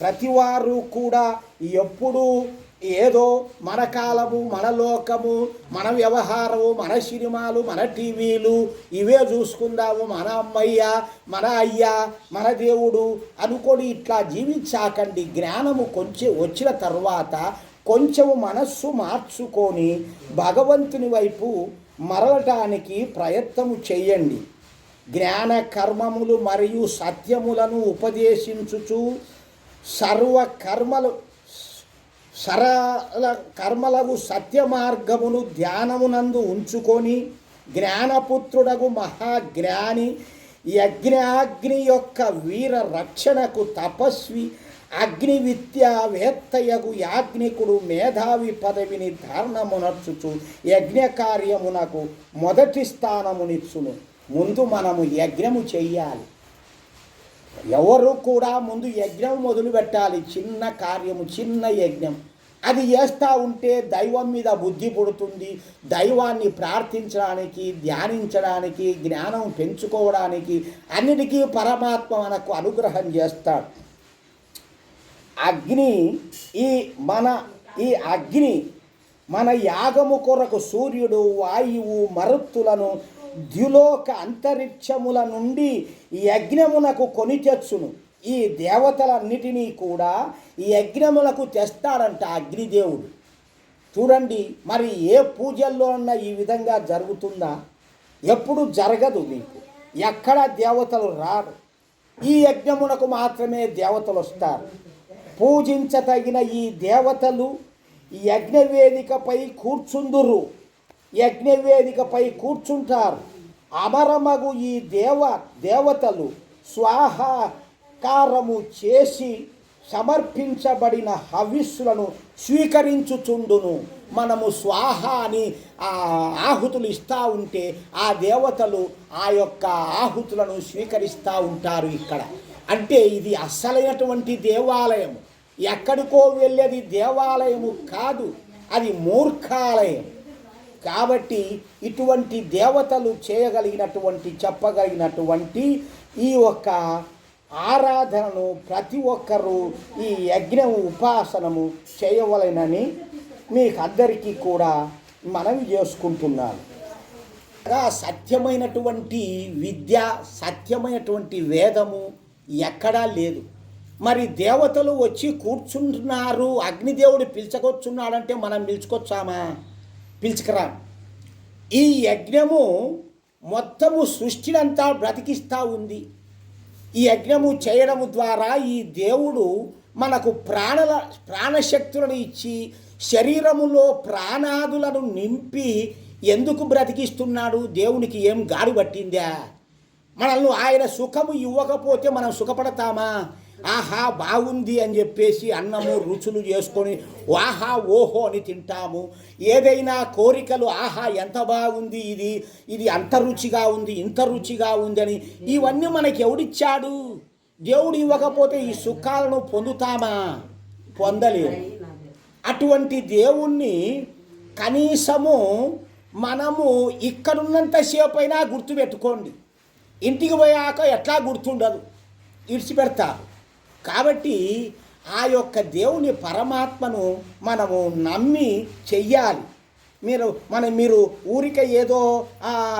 ప్రతివారు కూడా ఎప్పుడూ ఏదో మన కాలము, మన లోకము, మన వ్యవహారము, మన సినిమాలు, మన టీవీలు ఇవే చూసుకుందాము, మన అమ్మయ్య, మన అయ్య, మన దేవుడు అనుకొని ఇట్లా జీవించాకండి. జ్ఞానము కొంచెం వచ్చిన తర్వాత కొంచెము మనస్సు మార్చుకొని భగవంతుని వైపు మరలటానికి ప్రయత్నము చేయండి. జ్ఞాన కర్మములు మరియు సత్యములను ఉపదేశించుచు సరళ కర్మలకు సత్య మార్గమును ధ్యానమునందు ఉంచుకొని జ్ఞానపుత్రుడగు మహాజ్ఞాని యజ్ఞాగ్ని యొక్క వీర రక్షణకు తపస్వి అగ్ని విద్యావేత్తయగు యాజ్ఞికుడు మేధావి పదవిని ధారణమునర్చుచు యజ్ఞ కార్యమునకు మొదటి స్థానమునిచ్చును. ముందు మనము యజ్ఞము చెయ్యాలి. ఎవరు కూడా ముందు యజ్ఞం మొదలు పెట్టాలి. చిన్న కార్యము, చిన్న యజ్ఞం. అది చేస్తూ ఉంటే దైవం మీద బుద్ధి పుడుతుంది. దైవాన్ని ప్రార్థించడానికి, ధ్యానించడానికి, జ్ఞానం పెంచుకోవడానికి అన్నిటికీ పరమాత్మ మనకు అనుగ్రహం చేస్తాడు. ఈ అగ్ని మన యాగము కొరకు సూర్యుడు, వాయువు, మరుత్తులను ద్యులోక అంతరిక్షముల నుండి యజ్ఞమునకు కొని తెచ్చును. ఈ దేవతలన్నిటినీ కూడా ఈ యజ్ఞములకు తెస్తాడంట అగ్నిదేవుడు. చూడండి, మరి ఏ పూజల్లో అన్నా ఈ విధంగా జరుగుతుందా? ఎప్పుడు జరగదు. మీకు ఎక్కడ దేవతలు రారు. ఈ యజ్ఞమునకు మాత్రమే దేవతలు వస్తారు. పూజించతగిన ఈ దేవతలు యజ్ఞవేదికపై కూర్చుందురు. యజ్ఞవేదికపై కూర్చుంటారు. అమరమగు ఈ దేవతలు స్వాహాకారము చేసి సమర్పించబడిన హవిస్సులను స్వీకరించుచుండును. మనము స్వాహ అని ఆహుతులు ఇస్తూ ఉంటే ఆ దేవతలు ఆ యొక్క ఆహుతులను స్వీకరిస్తూ ఉంటారు. ఇక్కడ అంటే ఇది అసలైనటువంటి దేవాలయం. ఎక్కడికో వెళ్ళేది దేవాలయము కాదు, అది మూర్ఖాలయం. కాబట్టి ఇటువంటి దేవతలు చెప్పగలిగినటువంటి ఈ ఒక్క ఆరాధనను ప్రతి ఒక్కరూ ఈ యజ్ఞము ఉపాసనము చేయవలెనని మీకు అందరికీ కూడా మనవి చేసుకుంటున్నాను. సత్యమైనటువంటి విద్య, సత్యమైనటువంటి వేదము ఎక్కడా లేదు. మరి దేవతలు వచ్చి కూర్చుంటున్నారు, అగ్నిదేవుడు పిలుచుకొచ్చున్నాడంటే మనం పిలుచుకొచ్చామా? పిలుచుకురా. ఈ యజ్ఞము మొత్తము సృష్టినంతా బ్రతికిస్తూ ఉంది. ఈ యజ్ఞము చేయడము ద్వారా ఈ దేవుడు మనకు ప్రాణశక్తులను ఇచ్చి శరీరములో ప్రాణాదులను నింపి ఎందుకు బ్రతికిస్తున్నాడు? దేవునికి ఏం గాడి పట్టిందా? మనల్ని ఆయన సుఖము ఇవ్వకపోతే మనం సుఖపడతామా? ఆహా బాగుంది అని చెప్పేసి అన్నము రుచులు చేసుకొని ఆహా ఓహో అని తింటాము. ఏదైనా కోరికలు ఆహా ఎంత బాగుంది, ఇది అంత రుచిగా ఉంది, ఇంత రుచిగా ఉంది అని ఇవన్నీ మనకి ఎవడిచ్చాడు? దేవుడు ఇవ్వకపోతే ఈ సుఖాలను పొందుతామా? పొందలేము. అటువంటి దేవుణ్ణి కనీసము మనము ఇక్కడున్నంతసేపు అయినా గుర్తుపెట్టుకోండి. ఇంటికి పోయాక ఎట్లా గుర్తుండదు, ఇడిచిపెడతారు. కాబట్టి ఆ యొక్క దేవుని పరమాత్మను మనము నమ్మి చెయ్యాలి. మీరు ఊరిక ఏదో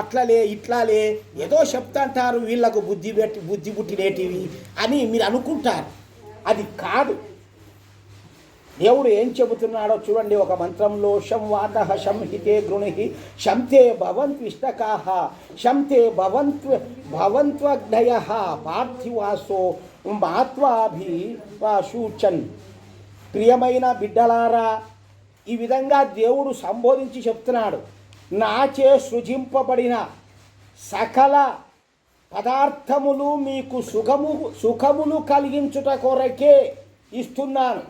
అట్లలే ఇట్లాలే ఏదో చెప్తాంటారు, వీళ్ళకు బుద్ధి పుట్టినేటివి అని మీరు అనుకుంటారు. అది కాదు. దేవుడు ఏం చెబుతున్నాడో చూడండి. ఒక మంత్రంలో శం వాతః శం హితే గృణి శంతే భవంత్విష్టకాః శంతే భవంత్వగ్నయః పార్థివాసో మాత్వాభిషూచన్. ప్రియమైన బిడ్డలారా, ఈ విధంగా దేవుడు సంబోధించి చెప్తున్నాడు. నాచే సృజింపబడిన సకల పదార్థములు మీకు సుఖములు కలిగించుట కొరకే ఇస్తున్నాను,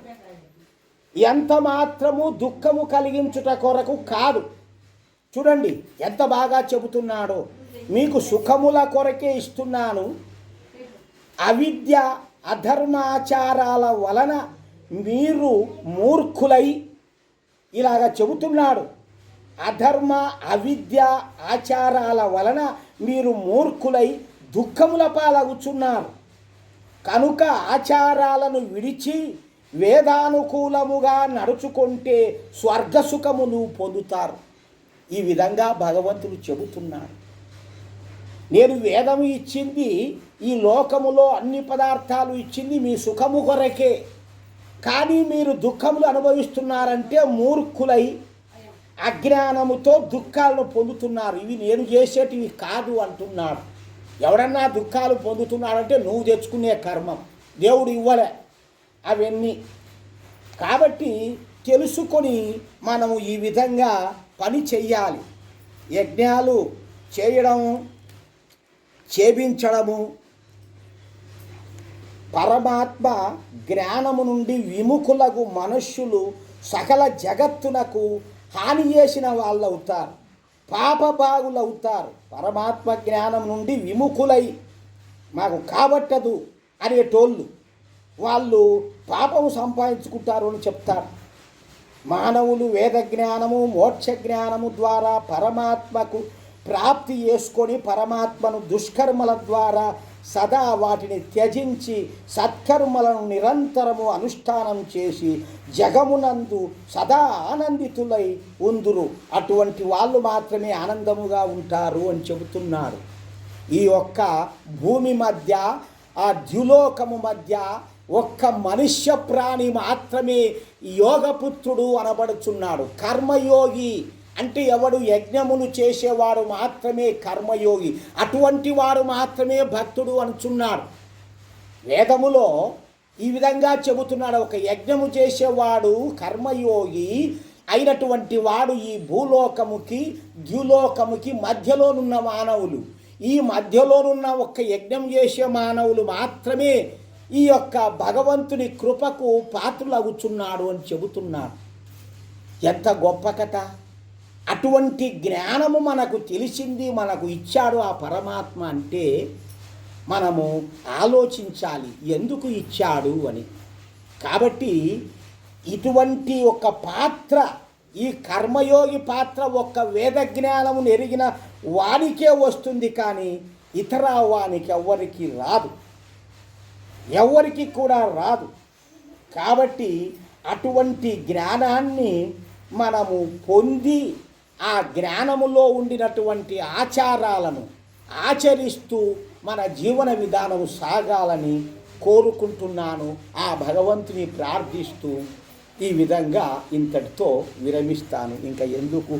ఎంత మాత్రము దుఃఖము కలిగించుట కొరకు కాదు. చూడండి ఎంత బాగా చెబుతున్నాడో. మీకు సుఖముల కొరకే ఇస్తున్నాను. అవిద్య అధర్మాచారాల వలన మీరు మూర్ఖులై, ఇలాగా చెబుతున్నాడు. అవిద్య ఆచారాల వలన మీరు మూర్ఖులై దుఃఖముల పాలగుచున్నారు. కనుక ఆచారాలను విడిచి వేదానుకూలముగా నడుచుకుంటే స్వర్గసుఖమును పొందుతారు. ఈ విధంగా భగవంతుడు చెబుతున్నాడు. నేను వేదము ఇచ్చింది, ఈ లోకములో అన్ని పదార్థాలు ఇచ్చింది మీ సుఖము కొరకే. కానీ మీరు దుఃఖములు అనుభవిస్తున్నారంటే మూర్ఖులై అజ్ఞానముతో దుఃఖాలను పొందుతున్నారు. ఇవి నేను చేసేటివి కాదు అంటున్నాడు. ఎవడన్నా దుఃఖాలు పొందుతున్నాడంటే నువ్వు తెచ్చుకునే కర్మం, దేవుడు ఇవ్వలే అవన్నీ. కాబట్టి తెలుసుకొని మనము ఈ విధంగా పని చెయ్యాలి. యజ్ఞాలు చేయడము, చేపించడము, పరమాత్మ జ్ఞానము నుండి విముఖులకు మనుష్యులు సకల జగత్తునకు హాని చేసిన వాళ్ళు అవుతారు, పాపభాగులు అవుతారు. పరమాత్మ జ్ఞానం నుండి విముఖులై మాకు కాబట్టదు అనేటోళ్ళు వాళ్ళు పాపము సంపాదించుకుంటారు అని చెప్తారు. మానవులు వేద జ్ఞానము, మోక్ష జ్ఞానము ద్వారా పరమాత్మకు ప్రాప్తి చేసుకొని పరమాత్మను దుష్కర్మల ద్వారా సదా వాటిని త్యజించి సత్కర్మలను నిరంతరము అనుష్ఠానం చేసి జగమునందు సదా ఆనందితులై ఉందురు. అటువంటి వాళ్ళు మాత్రమే ఆనందముగా ఉంటారు అని చెబుతున్నారు. ఈ ఒక్క భూమి మధ్య, ఆ ద్యులోకము మధ్య ఒక్క మనుష్య ప్రాణి మాత్రమే యోగపుత్రుడు అనబడుచున్నాడు. కర్మయోగి అంటే ఎవడు? యజ్ఞములు చేసేవాడు మాత్రమే కర్మయోగి. అటువంటి వాడు మాత్రమే భక్తుడు అనుచున్నాడు. వేదములో ఈ విధంగా చెబుతున్నాడు. ఒక యజ్ఞము చేసేవాడు కర్మయోగి అయినటువంటి వాడు ఈ భూలోకముకి ద్యులోకముకి మధ్యలోనున్న మానవులు. ఈ మధ్యలోనున్న ఒక్క యజ్ఞం చేసే మానవులు మాత్రమే ఈ యొక్క భగవంతుని కృపకు పాత్రులగుచున్నాడు అని చెబుతున్నాడు. ఎంత గొప్ప కథ! అటువంటి జ్ఞానము మనకు తెలిసింది, మనకు ఇచ్చాడు ఆ పరమాత్మ అంటే మనము ఆలోచించాలి ఎందుకు ఇచ్చాడు అని. కాబట్టి ఇటువంటి ఒక పాత్ర, ఈ కర్మయోగి పాత్ర ఒక్క వేద జ్ఞానము ఎరిగిన వానికే వస్తుంది, కానీ ఇతర వానికి ఎవ్వరికి రాదు, ఎవరికి కూడా రాదు. కాబట్టి అటువంటి జ్ఞానాన్ని మనము పొంది ఆ జ్ఞానములో ఉండినటువంటి ఆచారాలను ఆచరిస్తూ మన జీవన విధానం సాగాలని కోరుకుంటున్నాను. ఆ భగవంతుని ప్రార్థిస్తూ ఈ విధంగా ఇంతటితో విరమిస్తాను. ఇంకా ఎందుకు